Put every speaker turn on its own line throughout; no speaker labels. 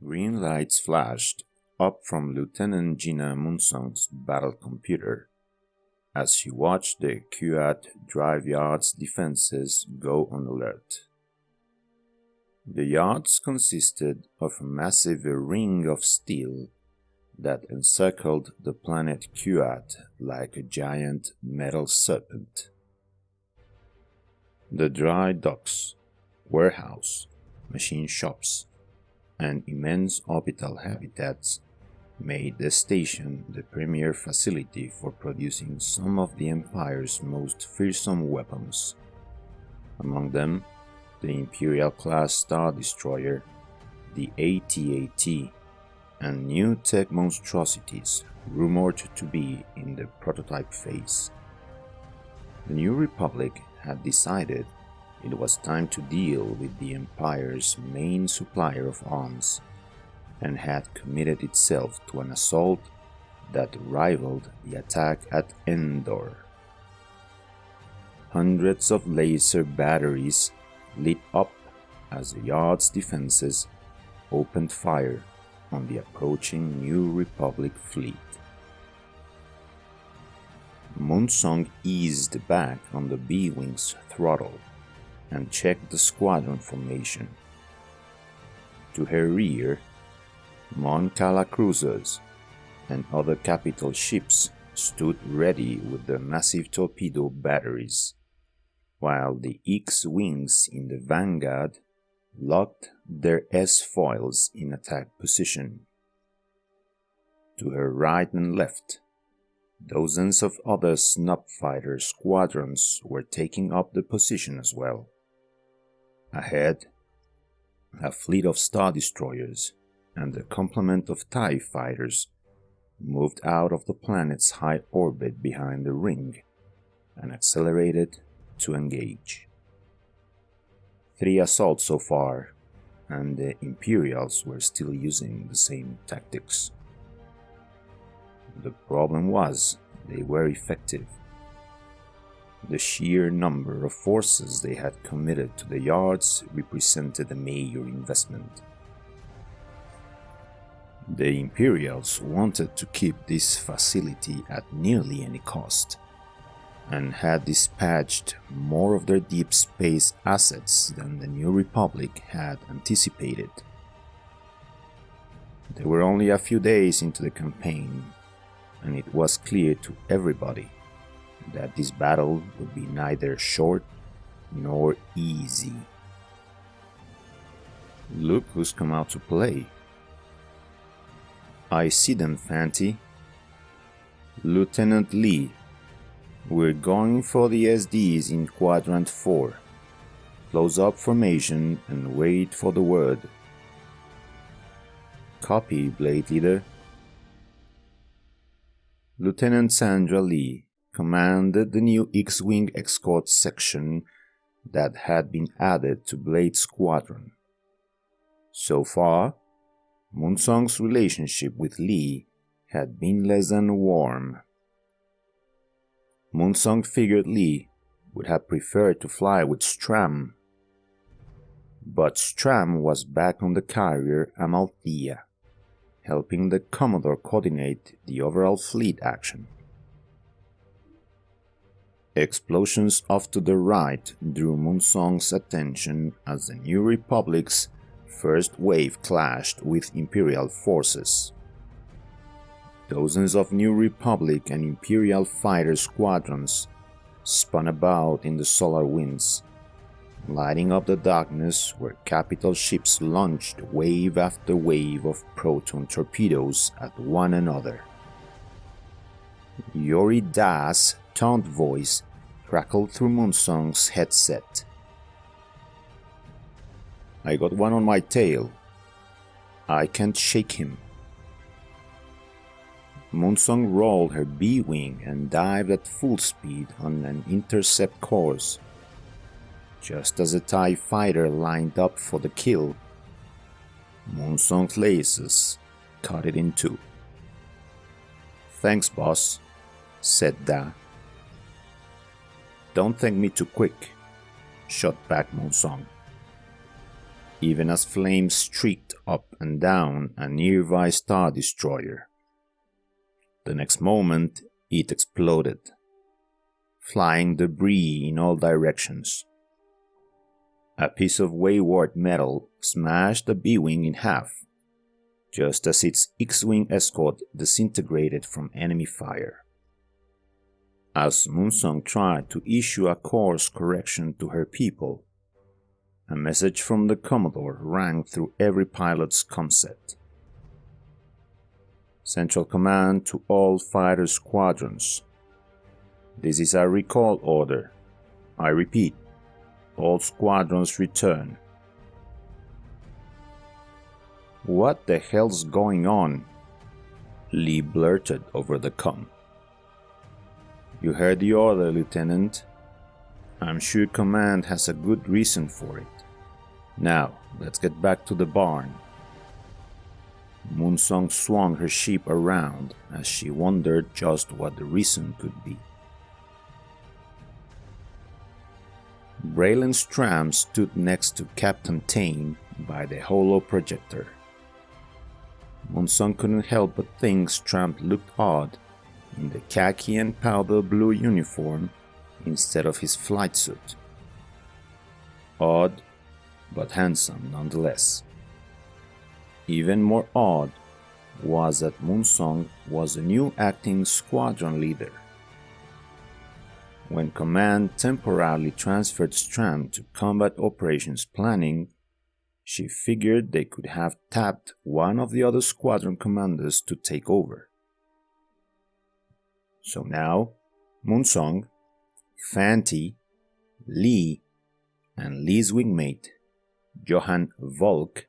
Green lights flashed up from Lieutenant Gina Munsong's battle computer as she watched the Kuat drive yard's defenses go on alert. The yards consisted of a massive ring of steel that encircled the planet Kuat like a giant metal serpent. The dry docks, warehouse, machine shops, and immense orbital habitats made the station the premier facility for producing some of the Empire's most fearsome weapons. Among them, the Imperial-class Star Destroyer, the AT-AT, and new tech monstrosities rumored to be in the prototype phase. The New Republic had decided it was time to deal with the Empire's main supplier of arms, and had committed itself to an assault that rivaled the attack at Endor. Hundreds of laser batteries lit up as the yard's defenses opened fire on the approaching New Republic fleet. Munsong eased back on the B-Wing's throttle and checked the squadron formation. To her rear, Mon Cala cruisers and other capital ships stood ready with their massive torpedo batteries, while the X-Wings in the vanguard locked their S-foils in attack position. To her right and left, dozens of other snub fighter squadrons were taking up the position as well. Ahead, a fleet of Star Destroyers and a complement of TIE fighters moved out of the planet's high orbit behind the ring and accelerated to engage. 3 assaults so far, and the Imperials were still using the same tactics. The problem was they were effective. The sheer number of forces they had committed to the yards represented a major investment. The Imperials wanted to keep this facility at nearly any cost, and had dispatched more of their deep space assets than the New Republic had anticipated. They were only a few days into the campaign, and it was clear to everybody that this battle would be neither short nor easy. Look who's come out to play. I see them, Fanti. Lieutenant Lee. We're going for the SDs in Quadrant 4. Close up formation and wait for the word. Copy, Blade Leader. Lieutenant Sandra Lee commanded the new X-Wing escort section that had been added to Blade Squadron. So far, Munsong's relationship with Lee had been less than warm. Munsong figured Lee would have preferred to fly with Stram, but Stram was back on the carrier Amalthea, helping the Commodore coordinate the overall fleet action. Explosions off to the right drew Munsong's attention as the New Republic's first wave clashed with Imperial forces. Dozens of New Republic and Imperial fighter squadrons spun about in the solar winds, lighting up the darkness where capital ships launched wave after wave of proton torpedoes at one another. Yori Das' taunt voice crackled through Munsong's headset. I got one on my tail. I can't shake him. Munsong rolled her B-wing and dived at full speed on an intercept course. Just as a TIE fighter lined up for the kill, Munsong's lasers cut it in two. Thanks, boss, said Da. Don't thank me too quick, shot back Munsong. even as flames streaked up and down a nearby Star Destroyer. The next moment, it exploded, flying debris in all directions. A piece of wayward metal smashed the B-Wing in half, just as its X-Wing escort disintegrated from enemy fire. As Moonsong tried to issue a course correction to her people, a message from the Commodore rang through every pilot's comset. Central Command to all fighter squadrons. This is a recall order. I repeat, all squadrons return. What the hell's going on? Lee blurted over the comm. You heard the order, Lieutenant. I'm sure Command has a good reason for it. Now, let's get back to the barn. Moonsong swung her ship around as she wondered just what the reason could be. Braylon Stram stood next to Captain Tane by the holo projector. Moonsong couldn't help but think Stram looked odd in the khaki and powder blue uniform instead of his flight suit. Odd, but handsome nonetheless. Even more odd was that Moonsong was a new acting squadron leader. When Command temporarily transferred Stram to combat operations planning, she figured they could have tapped one of the other squadron commanders to take over. So now, Moonsong, Fanti, Lee, and Lee's wingmate, Johann Volk,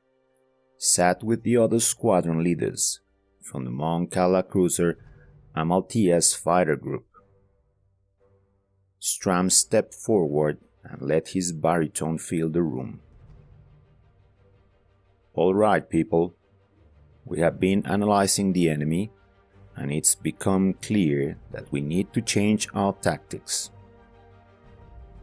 sat with the other squadron leaders from the Mon Cala cruiser Amalthea's fighter group. Stram stepped forward and let his baritone fill the room. All right, people. We have been analyzing the enemy, and it's become clear that we need to change our tactics.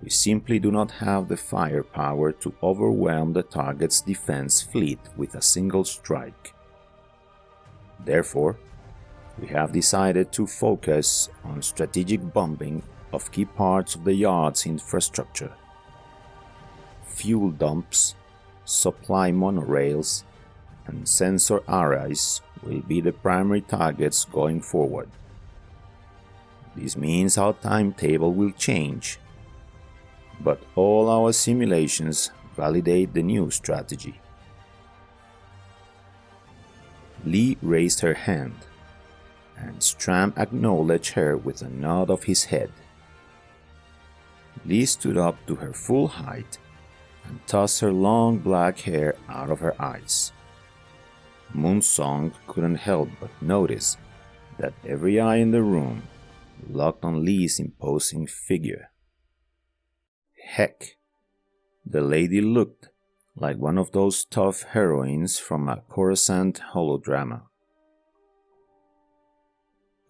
We simply do not have the firepower to overwhelm the target's defense fleet with a single strike. Therefore, we have decided to focus on strategic bombing of key parts of the yard's infrastructure. Fuel dumps, supply monorails, and sensor arrays will be the primary targets going forward. This means our timetable will change, but all our simulations validate the new strategy. Lee raised her hand, and Stram acknowledged her with a nod of his head. Lee stood up to her full height and tossed her long black hair out of her eyes. Moonsong couldn't help but notice that every eye in the room locked on Lee's imposing figure. Heck, the lady looked like one of those tough heroines from a Coruscant holodrama.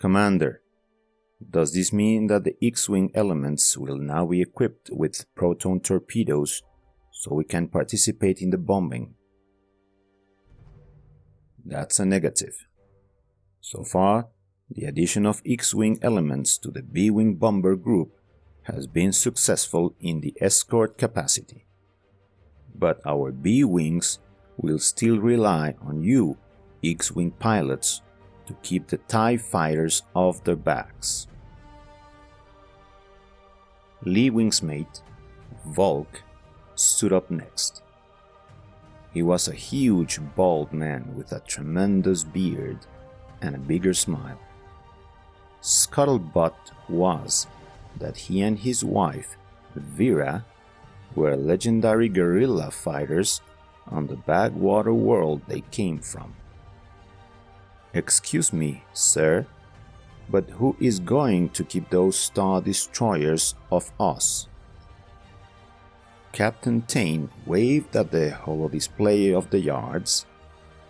Commander, does this mean that the X-Wing elements will now be equipped with proton torpedoes so we can participate in the bombing? That's a negative. So far, the addition of X-Wing elements to the B-Wing bomber group has been successful in the escort capacity. But our B-Wings will still rely on you, X-Wing pilots, to keep the TIE fighters off their backs. Lee Wing's mate, Volk, stood up next. He was a huge, bald man with a tremendous beard and a bigger smile. Scuttlebutt was that he and his wife, Vera, were legendary guerrilla fighters on the backwater world they came from. Excuse me, sir, but who is going to keep those Star Destroyers off us? Captain Tane waved at the holodisplay of the yards,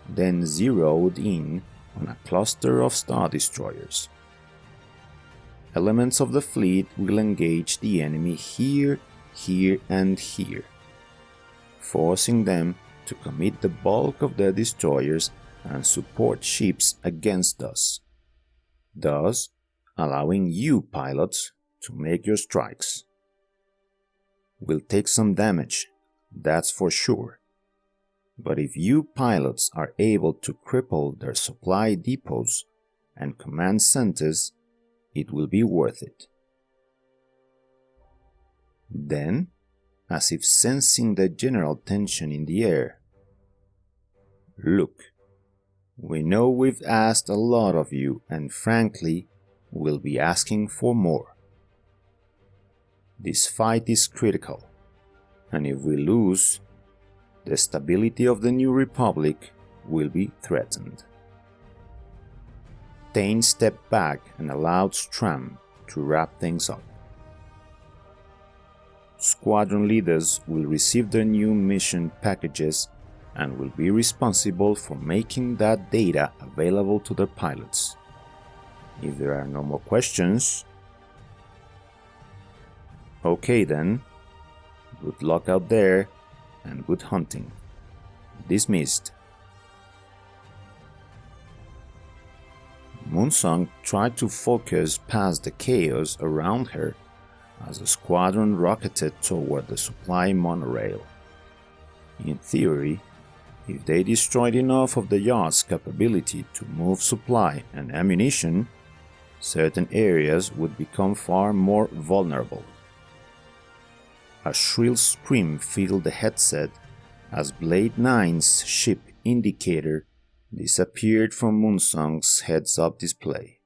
then zeroed in on a cluster of Star Destroyers. Elements of the fleet will engage the enemy here, here, and here, forcing them to commit the bulk of their destroyers and support ships against us, thus allowing you pilots to make your strikes. We'll take some damage, that's for sure, but if you pilots are able to cripple their supply depots and command centers, it will be worth it. Then, as if sensing the general tension in the air, "Look, we know we've asked a lot of you, and frankly, we'll be asking for more. This fight is critical, and if we lose, the stability of the new republic will be threatened." Thane stepped back and allowed Stram to wrap things up. Squadron leaders will receive their new mission packages and will be responsible for making that data available to their pilots. If there are no more questions, okay then, good luck out there and good hunting. Dismissed. Moonsong tried to focus past the chaos around her as the squadron rocketed toward the supply monorail. In theory, if they destroyed enough of the yacht's capability to move supply and ammunition, certain areas would become far more vulnerable. A shrill scream filled the headset as Blade 9's ship indicator disappeared from Moonsong's heads-up display.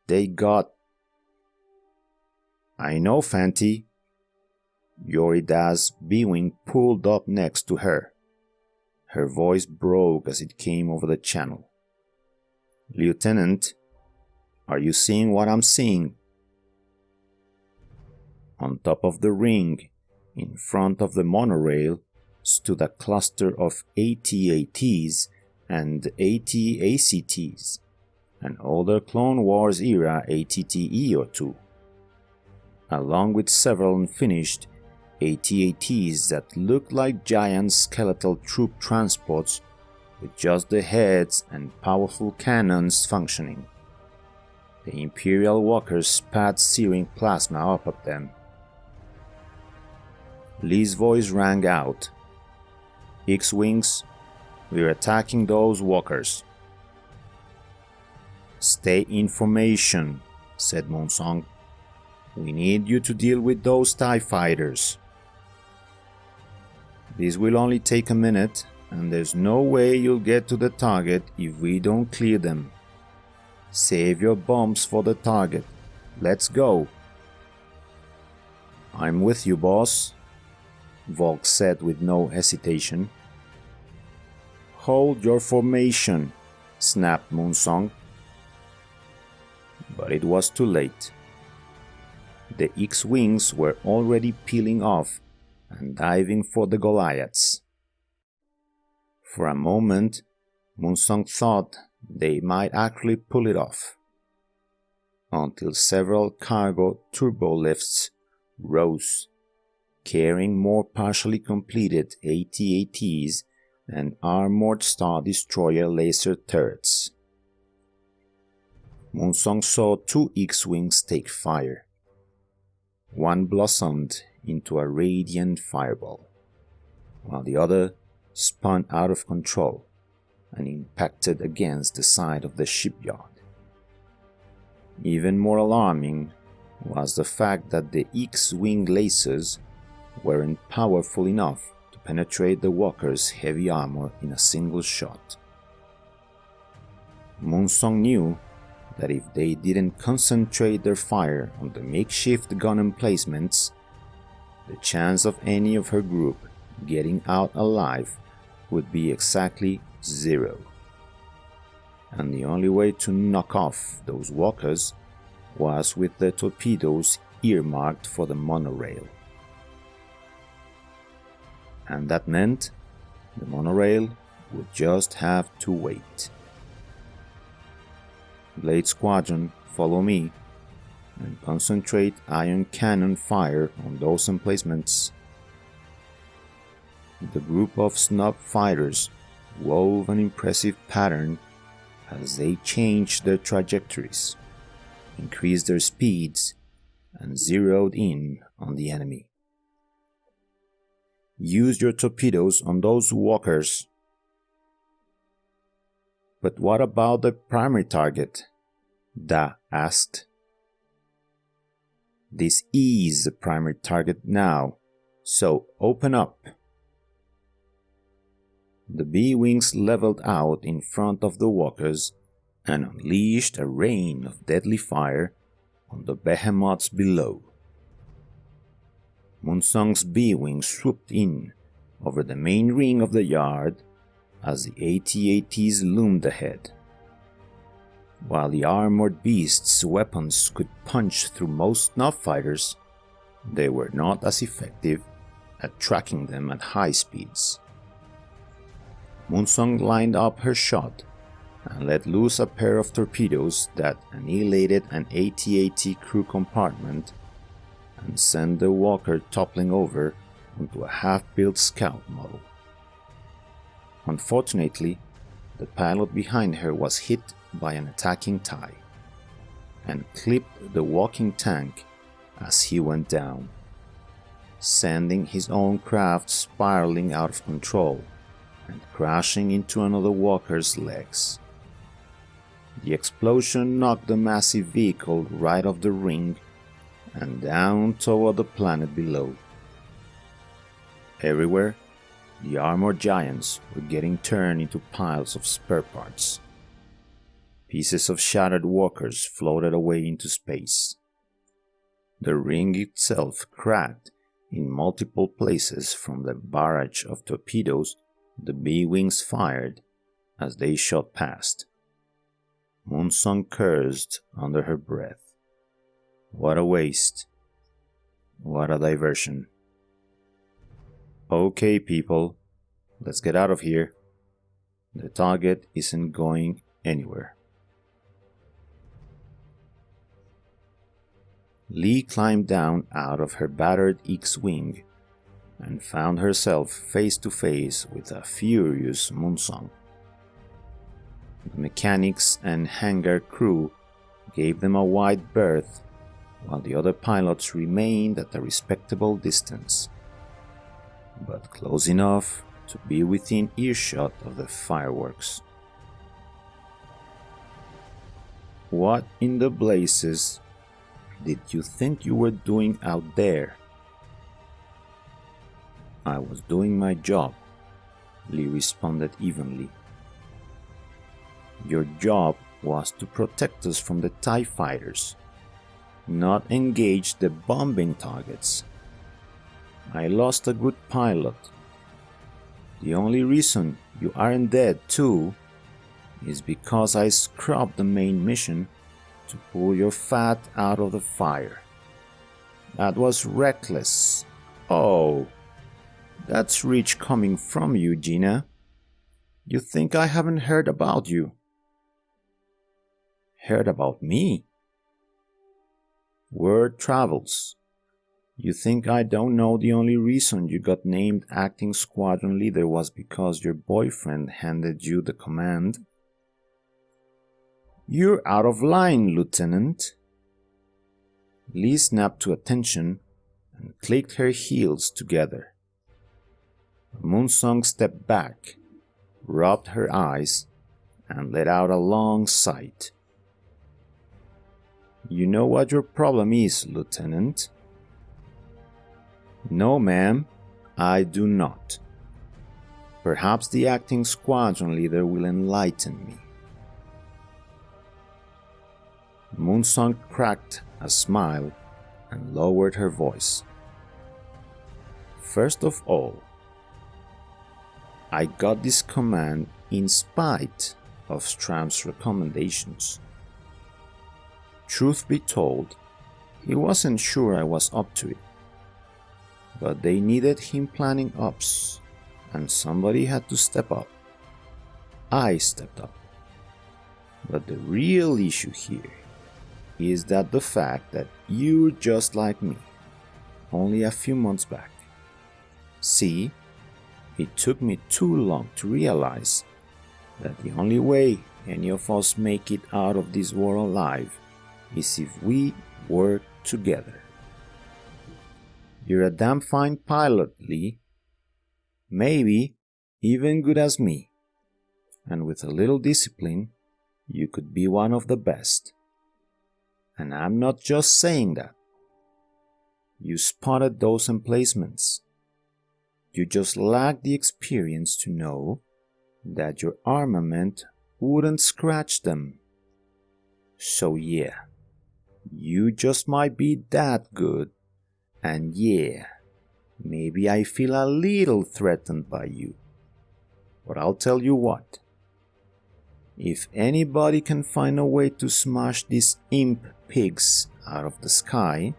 "They got..." "I know, Fanti." Yorida's B-wing pulled up next to her. Her voice broke as it came over the channel. "Lieutenant, are you seeing what I'm seeing?" On top of the ring, in front of the monorail, stood a cluster of AT-ATs and AT-ACTs, an older Clone Wars era ATTE or two, along with several unfinished AT-ATs that looked like giant skeletal troop transports with just the heads and powerful cannons functioning. The Imperial walkers spat searing plasma up at them. Lee's voice rang out. "X-Wings, we're attacking those walkers." "Stay in formation," said Moonsong. "We need you to deal with those TIE fighters." "This will only take a minute, and there's no way you'll get to the target if we don't clear them. Save your bombs for the target. Let's go." "I'm with you, boss," Volk said with no hesitation. "Hold your formation," snapped Moonsong. But it was too late. The X-Wings were already peeling off and diving for the Goliaths. For a moment, Moonsong thought they might actually pull it off, until several cargo turbolifts rose, carrying more partially completed AT-ATs and armored Star Destroyer laser turrets. Moonsong saw two X-Wings take fire. One blossomed into a radiant fireball, while the other spun out of control and impacted against the side of the shipyard. Even more alarming was the fact that the X-Wing lasers weren't powerful enough to penetrate the walkers' heavy armor in a single shot. Moonsong knew that if they didn't concentrate their fire on the makeshift gun emplacements, the chance of any of her group getting out alive would be exactly 0. And the only way to knock off those walkers was with the torpedoes earmarked for the monorail. And that meant the monorail would just have to wait. "Blade Squadron, follow me, and concentrate ion cannon fire on those emplacements." The group of snob fighters wove an impressive pattern as they changed their trajectories, increased their speeds, and zeroed in on the enemy. Use your torpedoes on those walkers. But what about the primary target? Da asked. This is the primary target now, so open up. The B-wings leveled out in front of the walkers and unleashed a rain of deadly fire on the behemoths below. Moonsong's B-wings swooped in over the main ring of the yard as the AT-ATs loomed ahead. While the armored beasts' weapons could punch through most snuff fighters, they were not as effective at tracking them at high speeds. Moonsong lined up her shot and let loose a pair of torpedoes that annihilated an AT-AT crew compartment and sent the walker toppling over onto a half-built scout model. Unfortunately, the pilot behind her was hit by an attacking TIE and clipped the walking tank as he went down, sending his own craft spiraling out of control and crashing into another walker's legs. The explosion knocked the massive vehicle right off the ring and down toward the planet below. Everywhere, the armored giants were getting turned into piles of spare parts. Pieces of shattered walkers floated away into space. The ring itself cracked in multiple places from the barrage of torpedoes the B-wings fired as they shot past. Moonsong cursed under her breath. What a waste. What a diversion. Okay, people, let's get out of here. The target isn't going anywhere. Lee climbed down out of her battered X-wing and found herself face to face with a furious Moonsong. The mechanics and hangar crew gave them a wide berth, while the other pilots remained at a respectable distance, but close enough to be within earshot of the fireworks. What in the blazes did you think you were doing out there? I was doing my job, Lee responded evenly. Your job was to protect us from the TIE fighters, not engage the bombing targets. I lost a good pilot. The only reason you aren't dead too is because I scrubbed the main mission to pull your fat out of the fire. That was reckless. Oh, that's rich coming from you, Gina. You think I haven't heard about you? Heard about me? Word travels. You think I don't know the only reason you got named acting squadron leader was because your boyfriend handed you the command? You're out of line, Lieutenant. Lee snapped to attention and clicked her heels together. Moonsong stepped back, rubbed her eyes, and let out a long sigh. You know what your problem is, Lieutenant? No, ma'am, I do not. Perhaps the acting squadron leader will enlighten me. Moonsong cracked a smile and lowered her voice. First of all, I got this command in spite of Stram's recommendations. Truth be told, he wasn't sure I was up to it. But they needed him planning ops, and somebody had to step up. I stepped up. But the real issue here is that the fact that you're just like me, only a few months back. See, It took me too long to realize that the only way any of us make it out of this world alive is if we work together. You're a damn fine pilot, Lee. Maybe even good as me. And with a little discipline, you could be one of the best. And I'm not just saying that. You spotted those emplacements. You just lack the experience to know that your armament wouldn't scratch them. So yeah, you just might be that good, and yeah, maybe I feel a little threatened by you. But I'll tell you what, if anybody can find a way to smash these imp pigs out of the sky,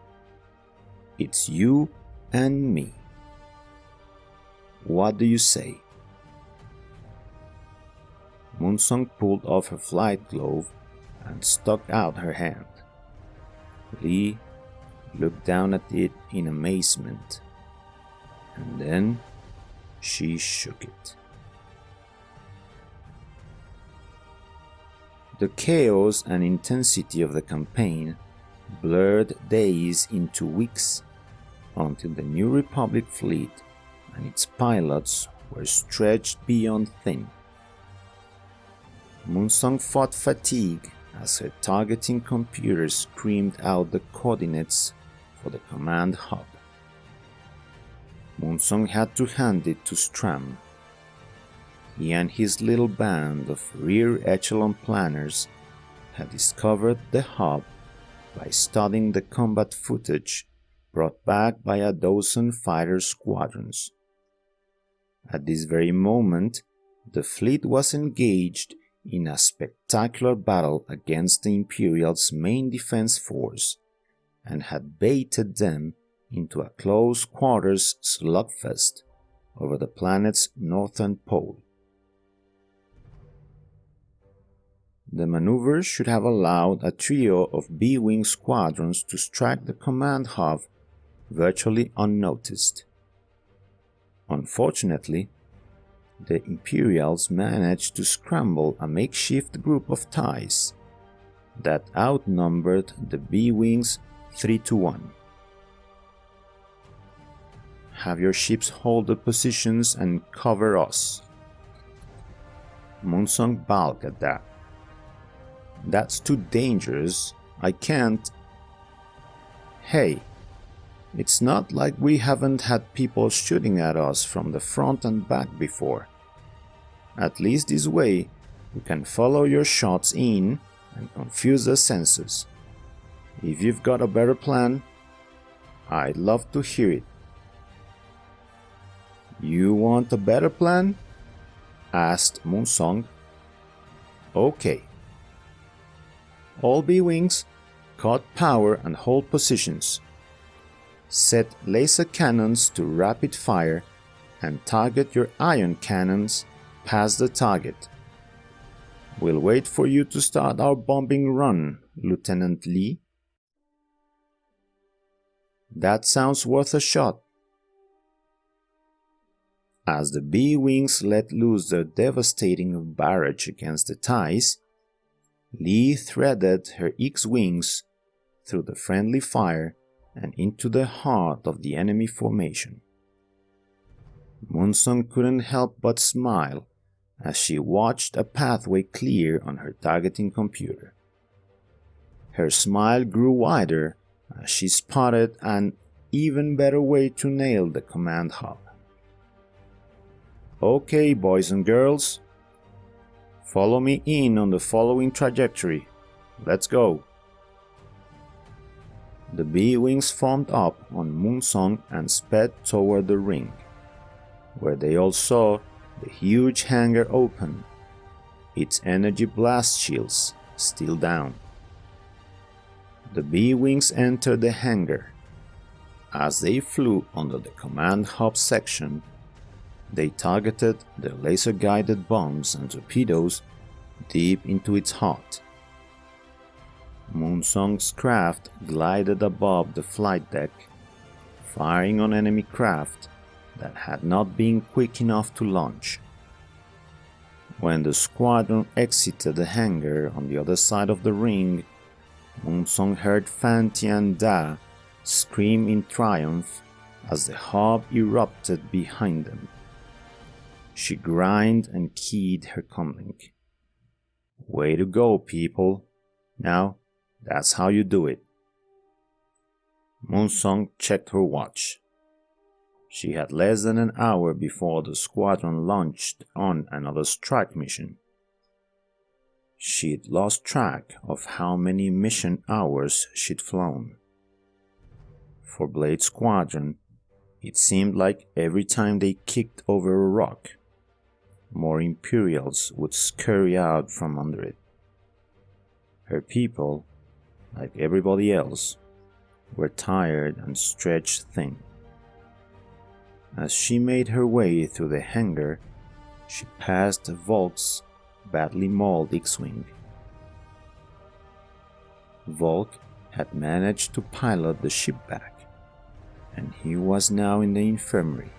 it's you and me. What do you say? Moonsong pulled off her flight glove and stuck out her hand. Lee looked down at it in amazement, and then she shook it. The chaos and intensity of the campaign blurred days into weeks until the New Republic fleet and its pilots were stretched beyond thin. Moonsong fought fatigue as her targeting computer screamed out the coordinates for the command hub. Moonsong had to hand it to Stram. He and his little band of rear echelon planners had discovered the hub by studying the combat footage brought back by a dozen fighter squadrons. At this very moment, the fleet was engaged in a spectacular battle against the Imperial's main defense force and had baited them into a close quarters slugfest over the planet's northern pole. The maneuver should have allowed a trio of B-wing squadrons to strike the command hub virtually unnoticed. Unfortunately, the Imperials managed to scramble a makeshift group of TIEs that outnumbered the B-wings 3-1. Have your ships hold the positions and cover us. Moonsong balked at that. That's too dangerous. I can't. Hey, it's not like we haven't had people shooting at us from the front and back before. At least this way, we can follow your shots in and confuse the senses. If you've got a better plan, I'd love to hear it. You want a better plan? Asked Moonsong. Okay. All B-wings, cut power and hold positions. Set laser cannons to rapid fire and target your ion cannons past the target. We'll wait for you to start our bombing run, Lieutenant Lee. That sounds worth a shot. As the B-wings let loose their devastating barrage against the TIEs, Lee threaded her X-wings through the friendly fire and into the heart of the enemy formation. Moonsong couldn't help but smile as she watched a pathway clear on her targeting computer. Her smile grew wider as she spotted an even better way to nail the command hub. Okay, boys and girls, follow me in on the following trajectory. Let's go. The B-wings formed up on Moonsong and sped toward the ring, where they all saw the huge hangar open, its energy blast shields still down. The B-wings entered the hangar. As they flew under the command hub section, they targeted their laser-guided bombs and torpedoes deep into its heart. Moonsong's craft glided above the flight deck, firing on enemy craft that had not been quick enough to launch. When the squadron exited the hangar on the other side of the ring, Moonsong heard Fan Tian Da scream in triumph as the hub erupted behind them. She grinned and keyed her comlink. "Way to go, people. Now, that's how you do it." Moonsong checked her watch. She had less than an hour before the squadron launched on another strike mission. She'd lost track of how many mission hours she'd flown. For Blade Squadron, it seemed like every time they kicked over a rock, more Imperials would scurry out from under it. Her people, like everybody else, were tired and stretched thin. As she made her way through the hangar, she passed Volk's badly mauled X-Wing. Volk had managed to pilot the ship back, and he was now in the infirmary,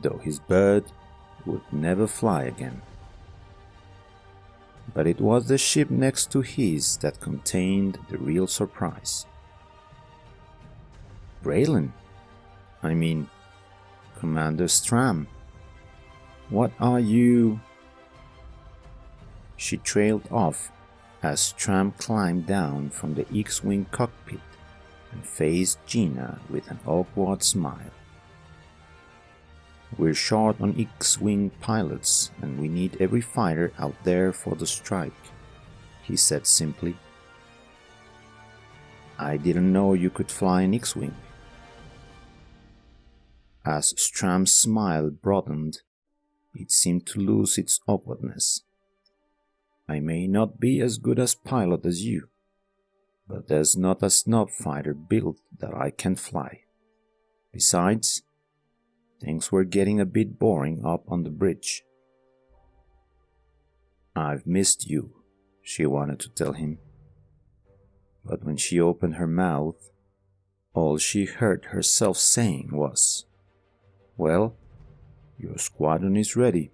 though his bird would never fly again. But it was the ship next to his that contained the real surprise. "Braylon, I mean, Commander Stram, what are you?" She trailed off as Stram climbed down from the X-Wing cockpit and faced Gina with an awkward smile. "We're short on X-Wing pilots and we need every fighter out there for the strike," he said simply. "I didn't know you could fly an X-Wing." As Stram's smile broadened, it seemed to lose its awkwardness. "I may not be as good a pilot as you, but there's not a snob fighter built that I can fly. Besides, things were getting a bit boring up on the bridge." "I've missed you," she wanted to tell him. But when she opened her mouth, all she heard herself saying was, "Well, your squadron is ready."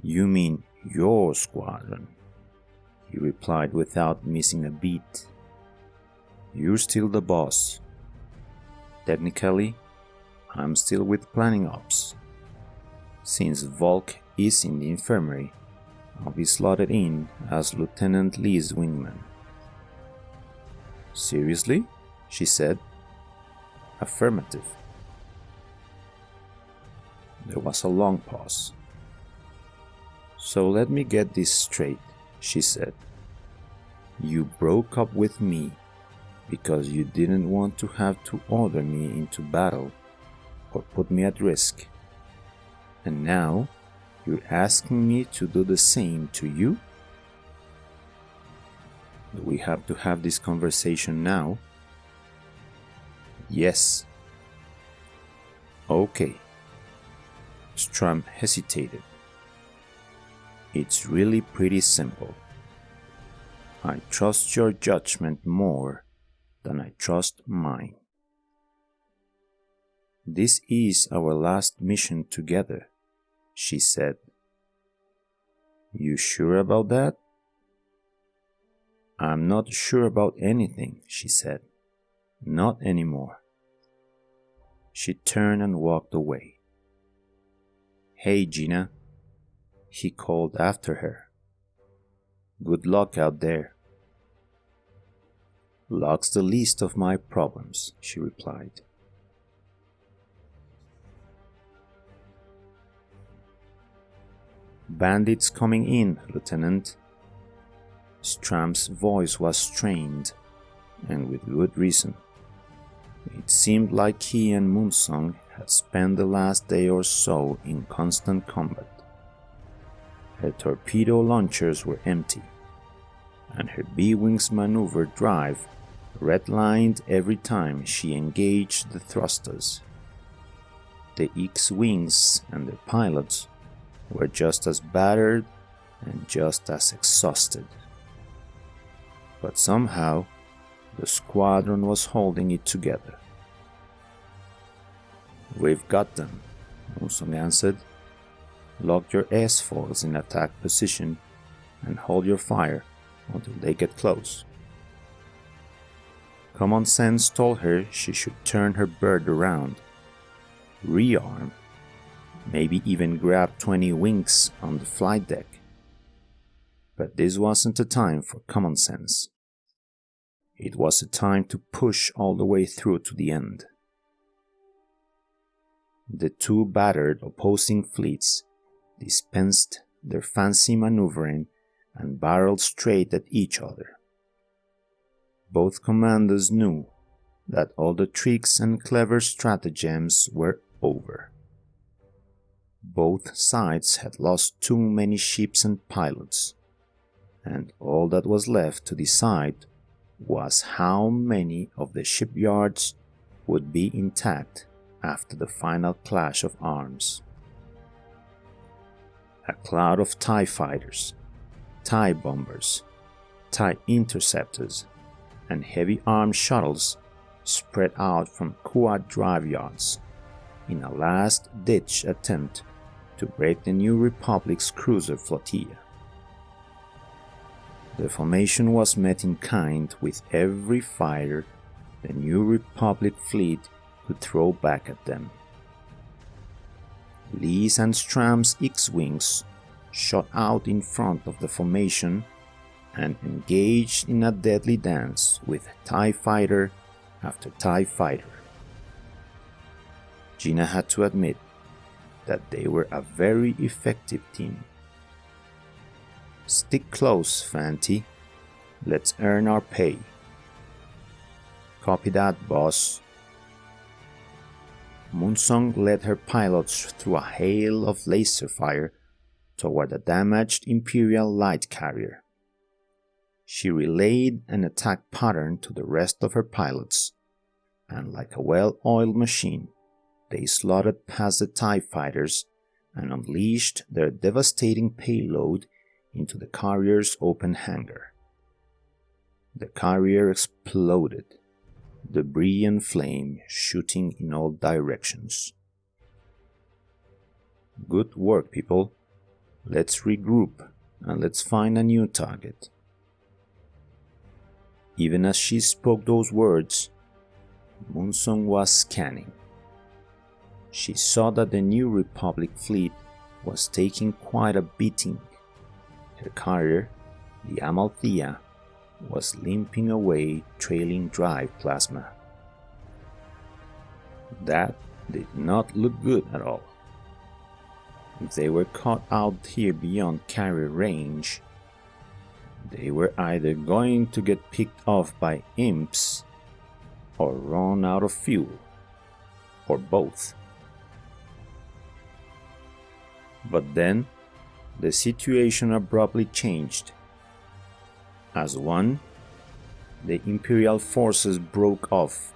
"You mean your squadron," he replied without missing a beat. "You're still the boss. Technically, I'm still with planning ops. Since Volk is in the infirmary, I'll be slotted in as Lieutenant Lee's wingman." "Seriously?" she said. "Affirmative." There was a long pause. "So let me get this straight," she said. "You broke up with me because you didn't want to have to order me into battle or put me at risk. And now you're asking me to do the same to you? Do we have to have this conversation now?" "Yes." "Okay." Stram hesitated. "It's really pretty simple. I trust your judgment more than I trust mine. This is our last mission together," she said. "You sure about that?" "I'm not sure about anything," she said. "Not anymore." She turned and walked away. "Hey, Gina," he called after her. "Good luck out there." "Luck's the least of my problems," she replied. "Bandits coming in, Lieutenant." Stram's voice was strained, and with good reason. It seemed like he and Moonsong had spent the last day or so in constant combat. Her torpedo launchers were empty, and her B-Wing's maneuver drive redlined every time she engaged the thrusters. The X-Wings and their pilots were just as battered and just as exhausted. But somehow, the squadron was holding it together. "We've got them," Moonsong answered. "Lock your S-foils in attack position and hold your fire until they get close." Common sense told her she should turn her bird around, rearm, maybe even grab 20 winks on the flight deck. But this wasn't a time for common sense. It was a time to push all the way through to the end. The two battered opposing fleets dispensed their fancy maneuvering and barreled straight at each other. Both commanders knew that all the tricks and clever stratagems were over. Both sides had lost too many ships and pilots, and all that was left to decide was how many of the shipyards would be intact after the final clash of arms. A cloud of TIE fighters, TIE bombers, TIE interceptors, and heavy armed shuttles spread out from Kuat drive yards in a last-ditch attempt to break the New Republic's cruiser flotilla. The formation was met in kind with every fighter the New Republic fleet could throw back at them. Lee's and Stram's X-Wings shot out in front of the formation and engaged in a deadly dance with TIE fighter after TIE fighter. Gina had to admit that they were a very effective team. "Stick close, Fanti. Let's earn our pay." "Copy that, boss." Moonsong led her pilots through a hail of laser fire toward a damaged Imperial light carrier. She relayed an attack pattern to the rest of her pilots, and like a well-oiled machine, they slotted past the TIE fighters and unleashed their devastating payload into the carrier's open hangar. The carrier exploded, debris and flame shooting in all directions. "Good work, people. Let's regroup and let's find a new target." Even as she spoke those words, Moonsong was scanning. She saw that the New Republic fleet was taking quite a beating. Her carrier, the Amalthea, was limping away, trailing drive plasma. That did not look good at all. If they were caught out here beyond carrier range, they were either going to get picked off by imps or run out of fuel, or both. But then, the situation abruptly changed. As one, the Imperial forces broke off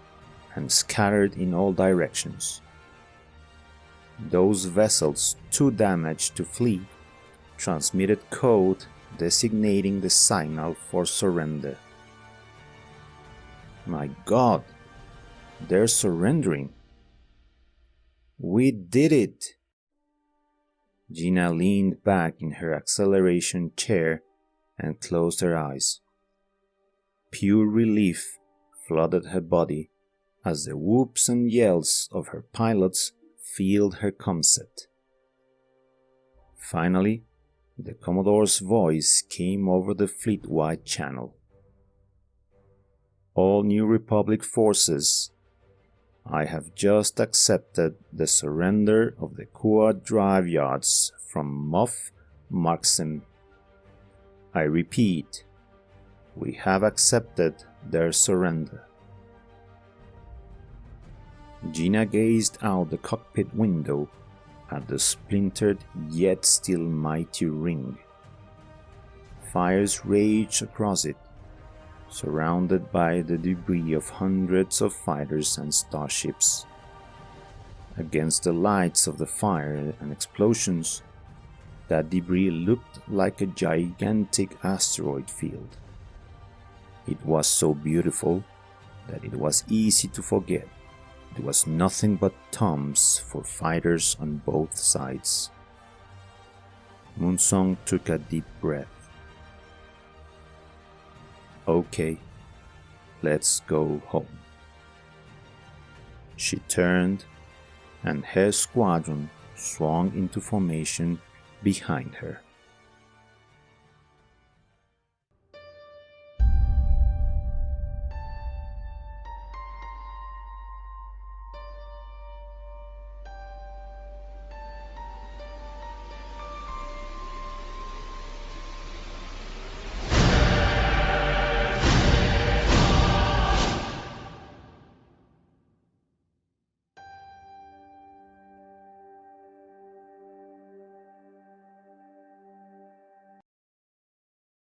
and scattered in all directions. Those vessels, too damaged to flee, transmitted code designating the signal for surrender. "My God, they're surrendering. We did it!" Gina leaned back in her acceleration chair and closed her eyes. Pure relief flooded her body as the whoops and yells of her pilots filled her comset. Finally, the Commodore's voice came over the fleet-wide channel. "All New Republic forces, I have just accepted the surrender of the Kuat drive yards from Moff Marxem. I repeat, we have accepted their surrender." Gina gazed out the cockpit window at the splintered yet still mighty ring. Fires raged across it, surrounded by the debris of hundreds of fighters and starships. Against the lights of the fire and explosions, that debris looked like a gigantic asteroid field. It was so beautiful that it was easy to forget It was nothing but tombs for fighters on both sides. Moonsong took a deep breath. Okay, let's go home. She turned, and her squadron swung into formation behind her.